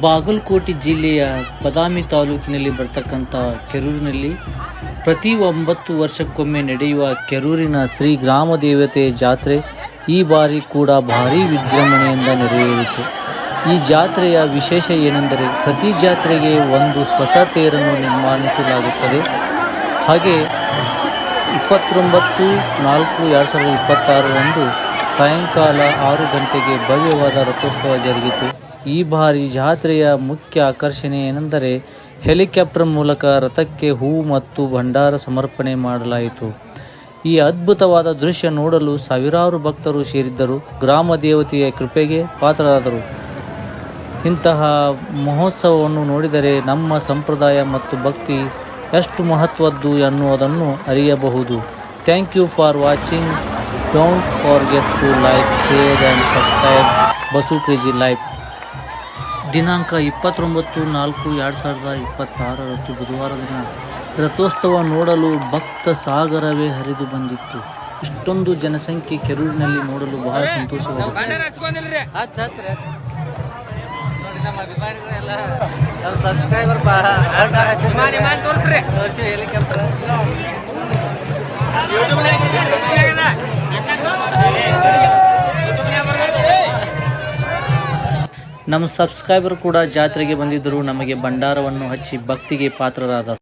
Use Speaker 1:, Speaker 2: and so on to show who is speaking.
Speaker 1: ಬಾಗಲಕೋಟೆ ಜಿಲ್ಲೆಯ ಬದಾಮಿ ತಾಲೂಕಿನಲ್ಲಿ ಬರ್ತಕ್ಕಂಥ ಕೆರೂರಿನಲ್ಲಿ ಪ್ರತಿ 9 ವರ್ಷಕ್ಕೊಮ್ಮೆ ನಡೆಯುವ ಕೆರೂರಿನ ಶ್ರೀ ಗ್ರಾಮ ದೇವತೆಯ ಜಾತ್ರೆ ಈ ಬಾರಿ ಕೂಡ ಭಾರೀ ವಿಜೃಂಭಣೆಯಿಂದ ನೆರವೇರಿತು. ಈ ಜಾತ್ರೆಯ ವಿಶೇಷ ಏನೆಂದರೆ ಪ್ರತಿ ಜಾತ್ರೆಗೆ ಒಂದು ಹೊಸ ತೇರನ್ನು ನಿರ್ಮಾಣಿಸಲಾಗುತ್ತದೆ. ಹಾಗೆ 29/4/2026 ಸಾಯಂಕಾಲ 6 ಗಂಟೆಗೆ ಭವ್ಯವಾದ ರಥೋತ್ಸವ ಜರುಗಿತು. ಈ ಬಾರಿ ಜಾತ್ರೆಯ ಮುಖ್ಯ ಆಕರ್ಷಣೆ ಏನೆಂದರೆ ಹೆಲಿಕಾಪ್ಟರ್ ಮೂಲಕ ರಥಕ್ಕೆ ಹೂವು ಮತ್ತು ಭಂಡಾರ ಸಮರ್ಪಣೆ ಮಾಡಲಾಯಿತು. ಈ ಅದ್ಭುತವಾದ ದೃಶ್ಯ ನೋಡಲು ಸಾವಿರಾರು ಭಕ್ತರು ಸೇರಿದ್ದರು, ಗ್ರಾಮ ದೇವತೆಯ ಕೃಪೆಗೆ ಪಾತ್ರರಾದರು. ಇಂತಹ ಮಹೋತ್ಸವವನ್ನು ನೋಡಿದರೆ ನಮ್ಮ ಸಂಪ್ರದಾಯ ಮತ್ತು ಭಕ್ತಿ ಎಷ್ಟು ಮಹತ್ವದ್ದು ಎನ್ನುವುದನ್ನು ಅರಿಯಬಹುದು. Thank you for watching. Don't forget to like, share and subscribe Basu crazy life. ದಿನಾಂಕ 29/4/2026 ಬುಧವಾರ ದಿನ ರಥೋತ್ಸವ ನೋಡಲು ಭಕ್ತ ಸಾಗರವೇ ಹರಿದು ಬಂದಿತ್ತು. ಇಷ್ಟೊಂದು ಜನಸಂಖ್ಯೆ ಕೆರೂರಿನಲ್ಲಿ ನೋಡಲು ಬಹಳ ಸಂತೋಷವಾಗುತ್ತದೆ. ನಮ್ಮ ಅಭಿಮಾನಿಗಳೆಲ್ಲ ನಮ್ಮ ಸಬ್ಸ್ಕ್ರೈಬರ್ ನಮ್ಮ ಸಬ್ಸ್ಕ್ರೈಬರ್ ಕೂಡ ಜಾತ್ರೆಗೆ ಬಂದಿದ್ದರು. ನಮಗೆ ಭಂಡಾರವನ್ನು ಹಚ್ಚಿ ಭಕ್ತಿಗೆ ಪಾತ್ರರಾದರು.